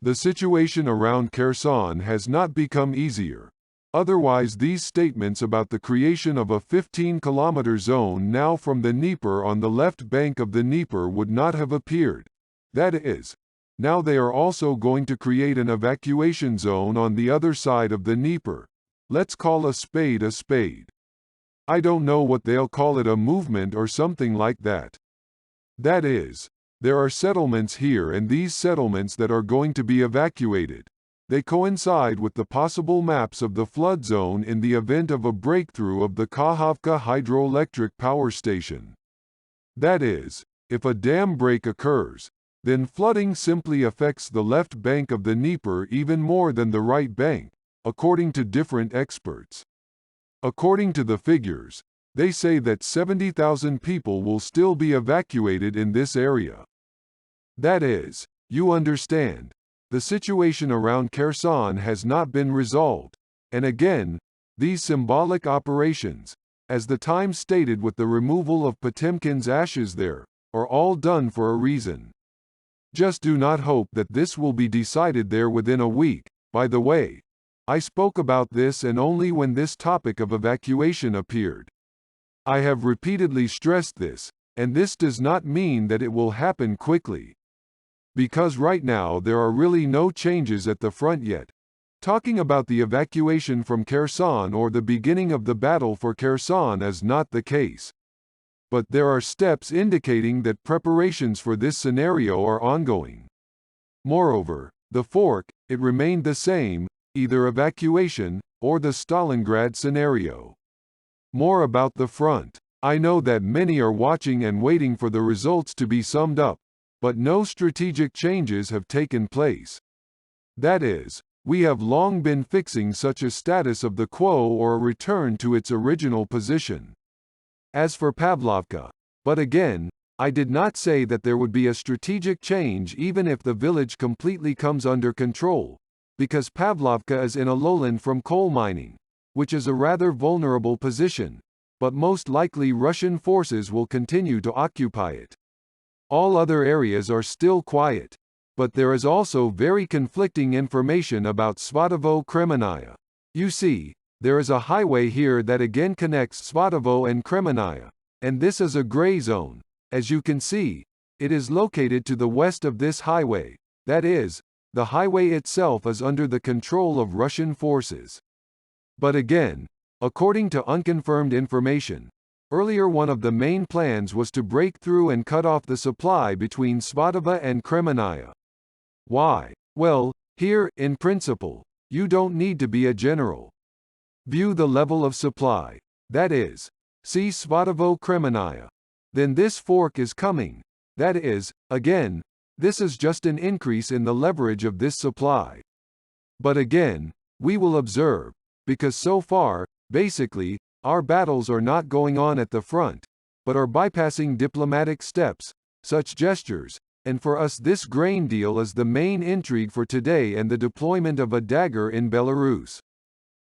The situation around Kherson has not become easier. Otherwise, these statements about the creation of a 15-kilometer zone now from the Dnieper on the left bank of the Dnieper would not have appeared. That is, now they are also going to create an evacuation zone on the other side of the Dnieper. Let's call a spade a spade. I don't know what they'll call it, a movement or something like that. That is, there are settlements here, and these settlements that are going to be evacuated, they coincide with the possible maps of the flood zone in the event of a breakthrough of the Kakhovka hydroelectric power station. That is, if a dam break occurs, then flooding simply affects the left bank of the Dnieper even more than the right bank, according to different experts. According to the figures, they say that 70,000 people will still be evacuated in this area. That is, you understand, the situation around Kherson has not been resolved, and again, these symbolic operations, as the Times stated with the removal of Potemkin's ashes there, are all done for a reason. Just do not hope that this will be decided there within a week. By the way, I spoke about this and only when this topic of evacuation appeared. I have repeatedly stressed this, and this does not mean that it will happen quickly. Because right now there are really no changes at the front yet. Talking about the evacuation from Kherson or the beginning of the battle for Kherson is not the case. But there are steps indicating that preparations for this scenario are ongoing. Moreover, the fork, it remained the same, either evacuation, or the Stalingrad scenario. More about the front. I know that many are watching and waiting for the results to be summed up, but no strategic changes have taken place. That is, we have long been fixing such a status of the quo or a return to its original position. As for Pavlovka, but again, I did not say that there would be a strategic change even if the village completely comes under control, because Pavlovka is in a lowland from coal mining, which is a rather vulnerable position, but most likely Russian forces will continue to occupy it. All other areas are still quiet, but there is also very conflicting information about Svatovo Kremenaya. You see, there is a highway here that again connects Svatovo and Kremenaya, and this is a gray zone. As you can see, it is located to the west of this highway, that is, the highway itself is under the control of Russian forces. But again, according to unconfirmed information, earlier one of the main plans was to break through and cut off the supply between Svatovo and Kremenaya. Why? Well, here, in principle, you don't need to be a general. View the level of supply, that is, see Svatovo Kremenaya. Then this fork is coming, that is, again, this is just an increase in the leverage of this supply. But again, we will observe, because so far, basically, our battles are not going on at the front, but are bypassing diplomatic steps, such gestures, and for us this grain deal is the main intrigue for today and the deployment of a dagger in Belarus.